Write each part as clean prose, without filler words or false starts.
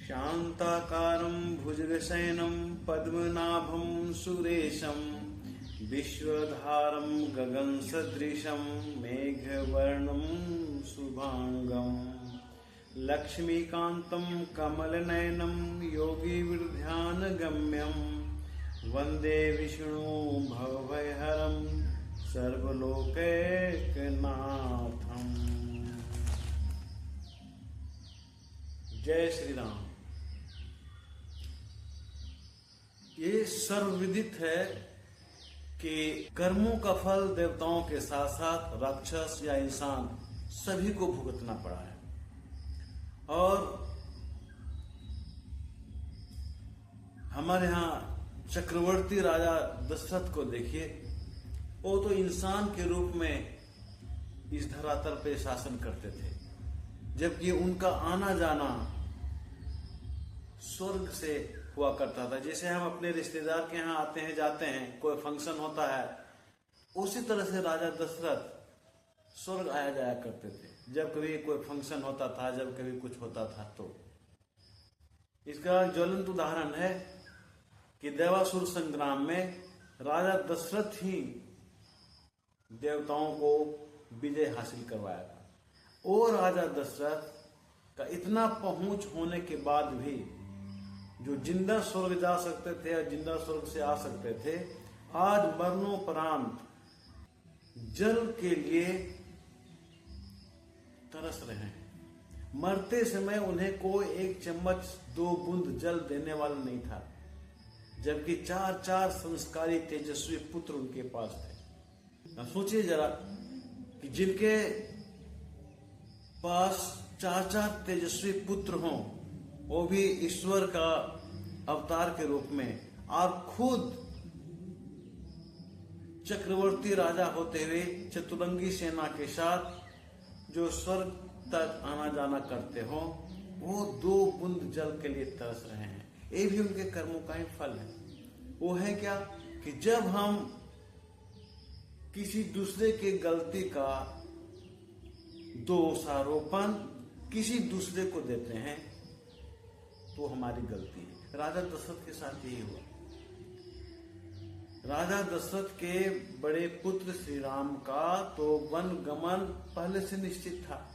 शांताकारं भुजगशयनं पद्मनाभं सुरेशं विश्वधारं गगनसदृशं मेघवर्णं शुभांगं लक्ष्मीकान्तं कमलनयनं योगिविध्यानगम्यं वन्दे विष्णु भवभयहरं सर्वलोकैकनाथम्। जय श्री राम। ये सर्वविदित है कि कर्मों का फल देवताओं के साथ साथ राक्षस या इंसान सभी को भुगतना पड़ा है। और हमारे यहाँ चक्रवर्ती राजा दशरथ को देखिए, वो तो इंसान के रूप में इस धरातल पे शासन करते थे, जबकि उनका आना जाना स्वर्ग से हुआ करता था। जैसे हम अपने रिश्तेदार के यहाँ आते हैं जाते हैं, कोई फंक्शन होता है, उसी तरह से राजा दशरथ स्वर्ग आया जाया करते थे। जब कभी कोई फंक्शन होता था, जब कभी कुछ होता था, तो इसका ज्वलंत उदाहरण है कि देवासुर संग्राम में राजा दशरथ ही देवताओं को विजय हासिल करवाया था। और राजा दशरथ का इतना पहुंच होने के बाद भी जो जिंदा स्वर्ग जा सकते थे और जिंदा स्वर्ग से आ सकते थे, आज मरणोपरांत जल के लिए तरस रहे हैं। मरते समय उन्हें कोई एक चम्मच 2 बूंद जल देने वाला नहीं था, जबकि 4 संस्कारी तेजस्वी पुत्र उनके पास थे। अब सोचिए जरा कि जिनके पास 4 तेजस्वी पुत्र हों, वो भी ईश्वर का अवतार के रूप में, और खुद चक्रवर्ती राजा होते हुए चतुरंगी सेना के साथ जो स्वर्ग तक आना जाना करते हो, वो 2 बूंद जल के लिए तरस रहे हैं। ये भी उनके कर्मों का ही फल है। वो है क्या कि जब हम किसी दूसरे के गलती का दोषारोपण किसी दूसरे को देते हैं तो हमारी गलती है। राजा दशरथ के साथ यही हुआ। राजा दशरथ के बड़े पुत्र श्री राम का तो वन गमन पहले से निश्चित था,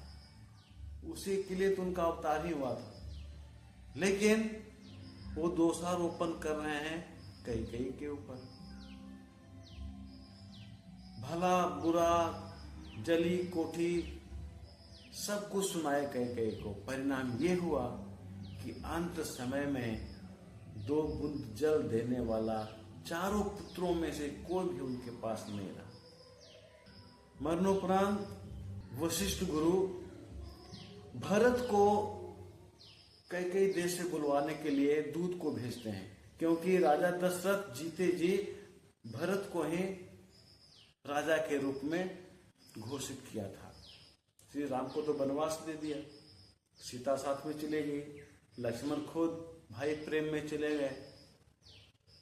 उसी के लिए तो उनका अवतार ही हुआ था, लेकिन वो दोषारोपण कर रहे हैं कैकेयी के ऊपर। भला बुरा जली कोठी सब कुछ सुनाए कैकेयी को। परिणाम ये हुआ कि अंत समय में 2 बूंद जल देने वाला 4 पुत्रों में से कोई भी उनके पास नहीं रहा। मरणोपरांत वशिष्ठ गुरु भरत को कैकेयी देश से बुलवाने के लिए दूत को भेजते हैं, क्योंकि राजा दशरथ जीते जी भरत को ही राजा के रूप में घोषित किया था। श्री राम को तो वनवास दे दिया, सीता साथ में चले गई, लक्ष्मण खुद भाई प्रेम में चले गए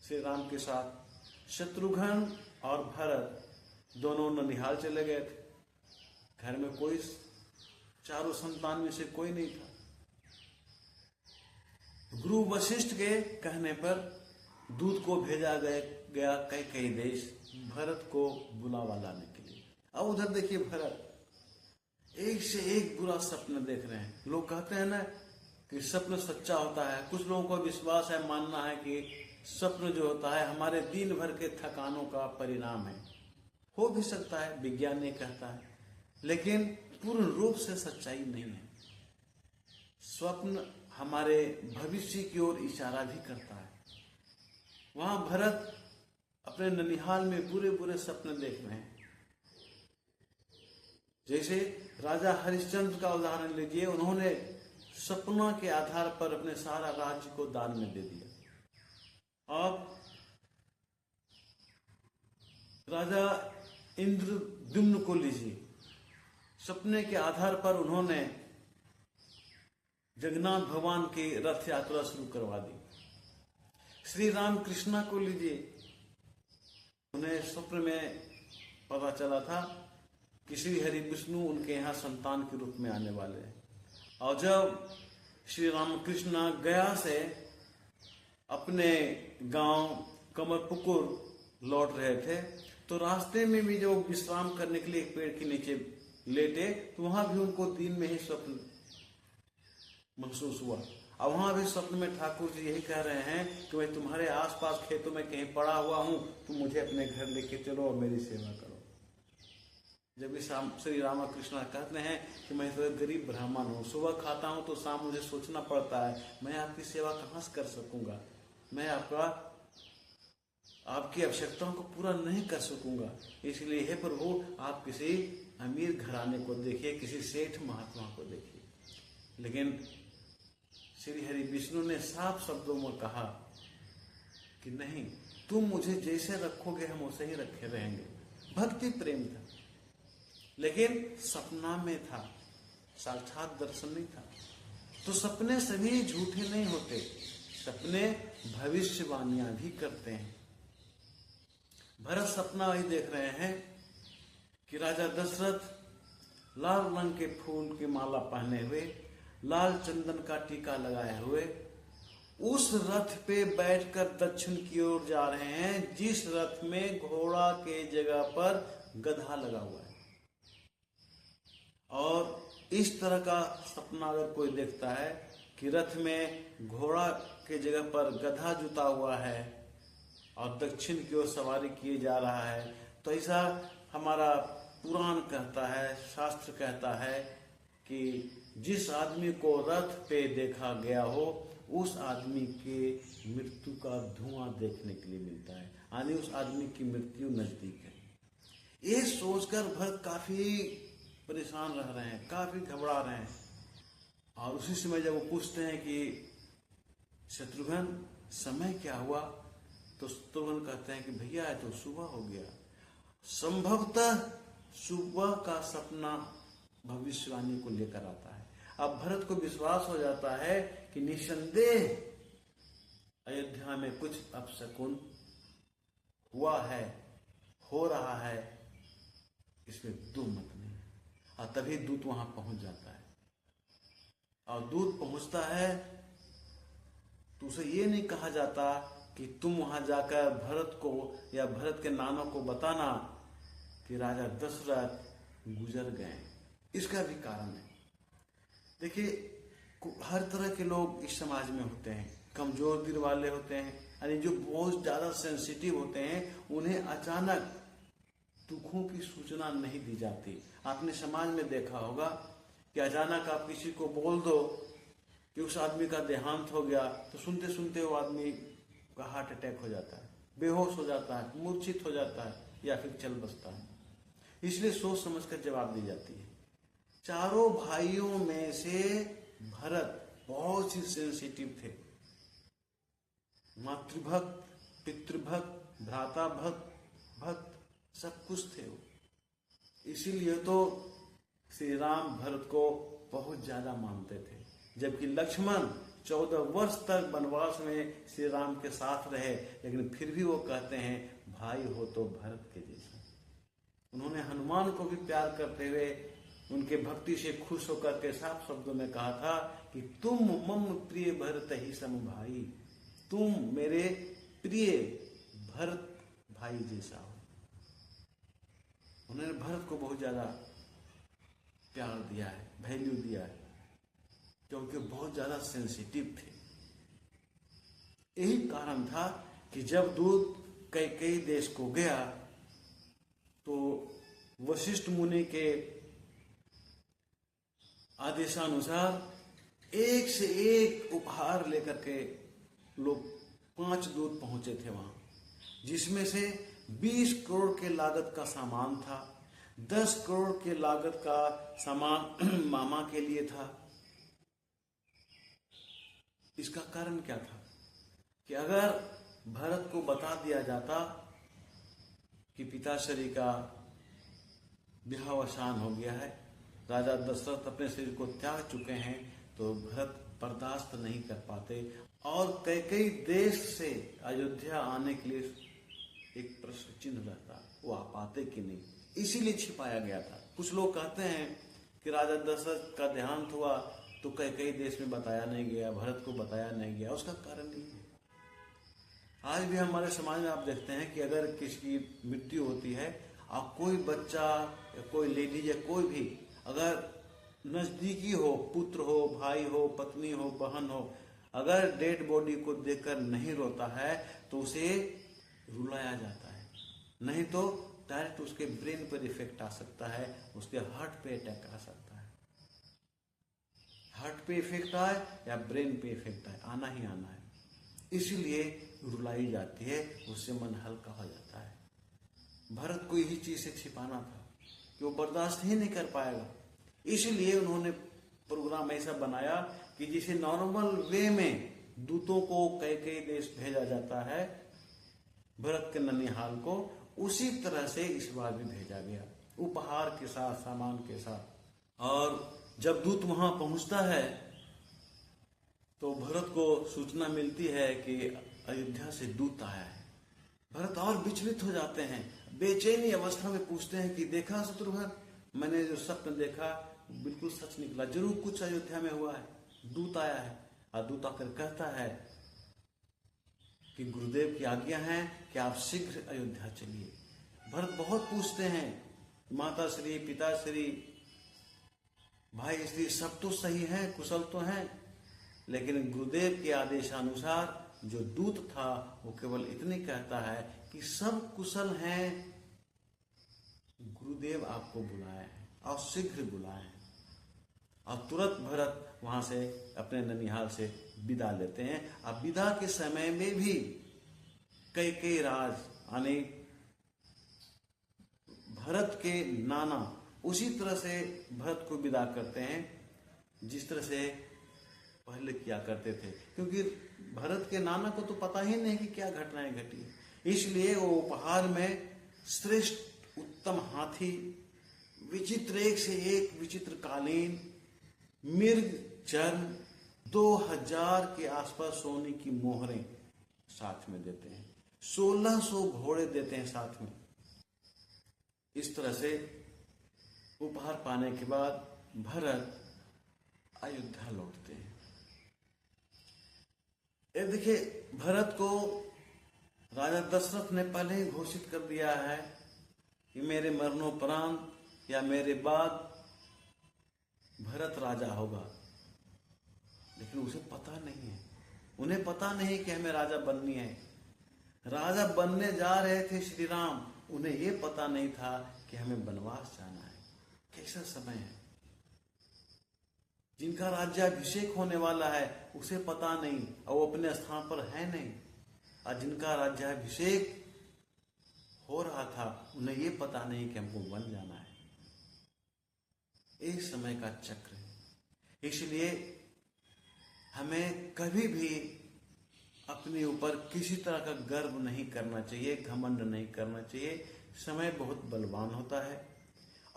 श्री राम के साथ। शत्रुघ्न और भरत दोनों ननिहाल चले गए थे। घर में कोई 4 संतान में से कोई नहीं था। गुरु वशिष्ठ के कहने पर दूत को भेजा गया कैकेयी देश भरत को बुलावा लाने के लिए। अब उधर देखिए, भरत एक से एक बुरा सपना देख रहे हैं। लोग कहते हैं ना कि स्वप्न सच्चा होता है। कुछ लोगों को विश्वास है, मानना है कि स्वप्न जो होता है हमारे दिन भर के थकानों का परिणाम है। हो भी सकता है, विज्ञान ये कहता है, लेकिन पूर्ण रूप से सच्चाई नहीं है। स्वप्न हमारे भविष्य की ओर इशारा भी करता है। वहां भरत अपने ननिहाल में बुरे बुरे सपने देख रहे हैं। जैसे राजा हरिश्चंद्र का उदाहरण लीजिए, उन्होंने सपना के आधार पर अपने सारा राज्य को दान में दे दिया। अब राजा इंद्रद्युम्न को लीजिए, सपने के आधार पर उन्होंने जगन्नाथ भगवान की रथ यात्रा शुरू करवा दी। श्री राम कृष्णा को लीजिए, उन्हें स्वप्न में पता चला था कि श्री हरि विष्णु उनके यहाँ संतान के रूप में आने वाले हैं। और जब श्री रामकृष्ण गया से अपने गांव कमरपुकुर लौट रहे थे, तो रास्ते में भी जो विश्राम करने के लिए एक पेड़ के नीचे लेटे, तो वहां भी उनको दिन में ही स्वप्न महसूस हुआ। और वहां भी स्वप्न में ठाकुर जी यही कह रहे हैं कि मैं तुम्हारे आसपास खेतों में कहीं पड़ा हुआ हूं, तुम मुझे अपने घर लेके चलो और मेरी सेवा करो। जब भी श्री रामकृष्ण कहते हैं कि मैं तो गरीब ब्राह्मण हूँ, सुबह खाता हूँ तो शाम मुझे सोचना पड़ता है मैं आपकी सेवा कहाँ से कर सकूंगा, मैं आपकी आवश्यकताओं को पूरा नहीं कर सकूंगा, इसलिए हे प्रभु आप किसी अमीर घराने को देखिए, किसी सेठ महात्मा को देखिए। लेकिन श्री हरि विष्णु ने साफ शब्दों में कहा कि नहीं, तुम मुझे जैसे रखोगे हम वैसे ही रखे रहेंगे। भक्ति प्रेम था, लेकिन सपना में था, साक्षात दर्शन नहीं था। तो सपने सभी झूठे नहीं होते, सपने भविष्यवाणियां भी करते हैं। भरत सपना वही देख रहे हैं कि राजा दशरथ लाल रंग के फूल की माला पहने हुए, लाल चंदन का टीका लगाए हुए उस रथ पे बैठकर दक्षिण की ओर जा रहे हैं, जिस रथ में घोड़ा के जगह पर गधा लगा हुआ है। और इस तरह का सपना अगर कोई देखता है कि रथ में घोड़ा के जगह पर गधा जुता हुआ है और दक्षिण की ओर सवारी किए जा रहा है, तो ऐसा हमारा पुराण कहता है, शास्त्र कहता है कि जिस आदमी को रथ पे देखा गया हो उस आदमी के मृत्यु का धुआं देखने के लिए मिलता है, यानी उस आदमी की मृत्यु नजदीक है। ये सोचकर भरत काफी परेशान रह रहे हैं, काफी घबरा रहे हैं। और उसी समय जब वो पूछते हैं कि शत्रुघ्न समय क्या हुआ, तो शत्रुघ्न कहते हैं कि भैया तो सुबह हो गया। संभवतः सुबह का सपना भविष्यवाणी को लेकर आता है। अब भरत को विश्वास हो जाता है कि निसंदेह अयोध्या में कुछ अपशकुन हुआ है, हो रहा है, इसमें दो मत नहीं। और तभी दूत वहां पहुंच जाता है, और दूत पहुंचता है तो उसे ये नहीं कहा जाता कि तुम वहां जाकर भरत को या भरत के नानों को बताना कि राजा दशरथ गुजर गए। इसका भी कारण है। देखिए, हर तरह के लोग इस समाज में होते हैं। कमजोर दिल वाले होते हैं, यानी जो बहुत ज्यादा सेंसिटिव होते हैं, उन्हें अचानक दुखों की सूचना नहीं दी जाती। आपने समाज में देखा होगा कि अचानक आप किसी को बोल दो कि उस आदमी का देहांत हो गया, तो सुनते सुनते वो आदमी का हार्ट अटैक हो जाता है, बेहोश हो जाता है, मूर्छित हो जाता है, या फिर चल बसता है। इसलिए सोच समझकर जवाब दी जाती है। चारों भाइयों में से भरत बहुत ही सेंसिटिव थे। मातृभक्त, पितृभक्त, भ्राता भक्त सब कुछ थे वो। इसीलिए तो श्री राम भरत को बहुत ज्यादा मानते थे। जबकि लक्ष्मण 14 वर्ष तक वनवास में श्री राम के साथ रहे, लेकिन फिर भी वो कहते हैं भाई हो तो भरत के जैसा। उन्होंने हनुमान को भी प्यार करते हुए उनके भक्ति से खुश होकर के साफ शब्दों में कहा था कि तुम मम प्रिय भरत ही सम भाई, तुम मेरे प्रिय भरत भाई जैसा हो। उन्होंने भरत को बहुत ज्यादा प्यार दिया है, वैल्यू दिया है, क्योंकि बहुत ज्यादा सेंसिटिव थे। यही कारण था कि जब दूत कई देश को गया तो वशिष्ठ मुनि के आदेशानुसार एक से एक उपहार लेकर के लोग 5 दूत पहुंचे थे वहां, जिसमें से 20 करोड़ के लागत का सामान था, 10 करोड़ के लागत का सामान मामा के लिए था। इसका कारण क्या था कि अगर भरत को बता दिया जाता कि पिताश्री का देहावसान हो गया है, राजा दशरथ अपने शरीर को त्याग चुके हैं, तो भरत बर्दाश्त नहीं कर पाते और कई देश से अयोध्या आने के लिए एक प्रश्न चिन्ह रहता, वो आ पाते कि नहीं, इसीलिए छिपाया गया था। कुछ लोग कहते हैं कि राजा दशरथ का देहांत हुआ तो कई देश में बताया नहीं गया, भरत को बताया नहीं गया। उसका कारण ये है, आज भी हमारे समाज में आप देखते हैं कि अगर किसी की मृत्यु होती है और कोई बच्चा या कोई लेडीज या कोई भी अगर नजदीकी हो, पुत्र हो, भाई हो, पत्नी हो, बहन हो, अगर डेड बॉडी को देखकर नहीं रोता है तो उसे रुलाया जाता है, नहीं तो डायरेक्ट उसके ब्रेन पर इफेक्ट आ सकता है, उसके हार्ट पे अटैक आ सकता है। हार्ट पे इफेक्ट आए या ब्रेन पे इफेक्ट आए, आना ही आना है। इसलिए रुलाई जाती है, उससे मन हल्का हो जाता है। भरत को यही चीज से छिपाना था कि वो बर्दाश्त ही नहीं कर पाएगा, इसलिए उन्होंने प्रोग्राम ऐसा बनाया कि जिसे नॉर्मल वे में दूतों को कई देश भेजा जाता है भरत के ननिहाल को, उसी तरह से इस बार भी भेजा गया, उपहार के साथ, सामान के साथ। और जब दूत वहां पहुंचता है तो भरत को सूचना मिलती है कि अयोध्या से दूत आया है। भरत और विचलित हो जाते हैं, बेचैनी अवस्था में पूछते हैं कि देखा शत्रुघ्न, मैंने जो स्वप्न देखा बिल्कुल सच निकला, जरूर कुछ अयोध्या में हुआ है, दूत आया है। और दूत आकर कहता है कि गुरुदेव की आज्ञा है कि आप शीघ्र अयोध्या चलिए। भरत बहुत पूछते हैं, माता श्री, पिता श्री, भाई श्री, सब तो सही है, कुशल तो है, लेकिन गुरुदेव के आदेशानुसार जो दूत था वो केवल इतनी कहता है कि सब कुशल हैं, गुरुदेव आपको बुलाए हैं और शीघ्र बुलाए हैं। और तुरंत भरत वहां से अपने ननिहाल से विदा लेते हैं। अब विदा के समय में भी कई राज यानी भरत के नाना उसी तरह से भरत को विदा करते हैं जिस तरह से पहले किया करते थे, क्योंकि भरत के नाना को तो पता ही नहीं कि क्या घटनाएं घटी, इसलिए वो उपहार में श्रेष्ठ उत्तम हाथी, विचित्र एक से एक विचित्र कालीन, मिर्ग चर्म, 2000 के आसपास सोने की मोहरें साथ में देते हैं, 1600 घोड़े देते हैं साथ में। इस तरह से उपहार पाने के बाद भरत अयोध्या लौटते हैं। ये देखिए, भरत को राजा दशरथ ने पहले ही घोषित कर दिया है कि मेरे मरणोपरांत या मेरे बाद भरत राजा होगा, लेकिन उसे पता नहीं है, उन्हें पता नहीं कि हमें राजा बननी है। राजा बनने जा रहे थे श्री राम, उन्हें यह पता नहीं था कि हमें वनवास जाना है। कैसा समय है, जिनका राज्याभिषेक होने वाला है उसे पता नहीं और वो अपने स्थान पर है नहीं, और जिनका राज्याभिषेक हो रहा था उन्हें ये पता नहीं कि हमको वन जाना है। एक समय का चक्र है, इसलिए हमें कभी भी अपने ऊपर किसी तरह का गर्व नहीं करना चाहिए, घमंड नहीं करना चाहिए। समय बहुत बलवान होता है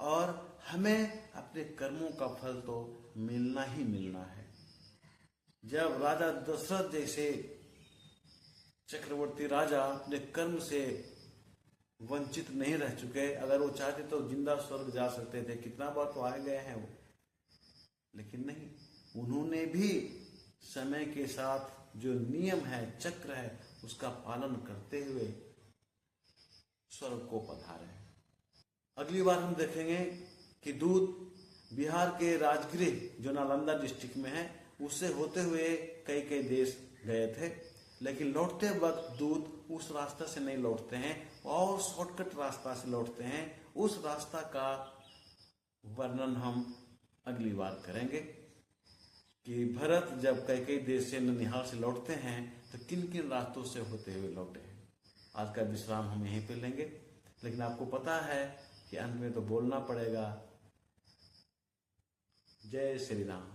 और हमें अपने कर्मों का फल तो मिलना ही मिलना है। जब राजा दशरथ जैसे चक्रवर्ती राजा अपने कर्म से वंचित नहीं रह चुके, अगर वो चाहते तो जिंदा स्वर्ग जा सकते थे, कितना बार तो आए गए हैं वो, लेकिन नहीं, उन्होंने भी समय के साथ जो नियम है, चक्र है, उसका पालन करते हुए स्वर्ग को पधारे। अगली बार हम देखेंगे कि दूत बिहार के राजगृह जो नालंदा डिस्ट्रिक्ट में है उससे होते हुए कई देश गए थे, लेकिन लौटते वक्त दूत उस रास्ता से नहीं लौटते हैं और शॉर्टकट रास्ता से लौटते हैं। उस रास्ता का वर्णन हम अगली बार करेंगे कि भरत जब कई देश से ननिहाल से लौटते हैं तो किन किन रास्तों से होते हुए लौटे हैं। आज का विश्राम हम यहीं पे लेंगे, लेकिन आपको पता है कि अंत में तो बोलना पड़ेगा, जय श्री राम।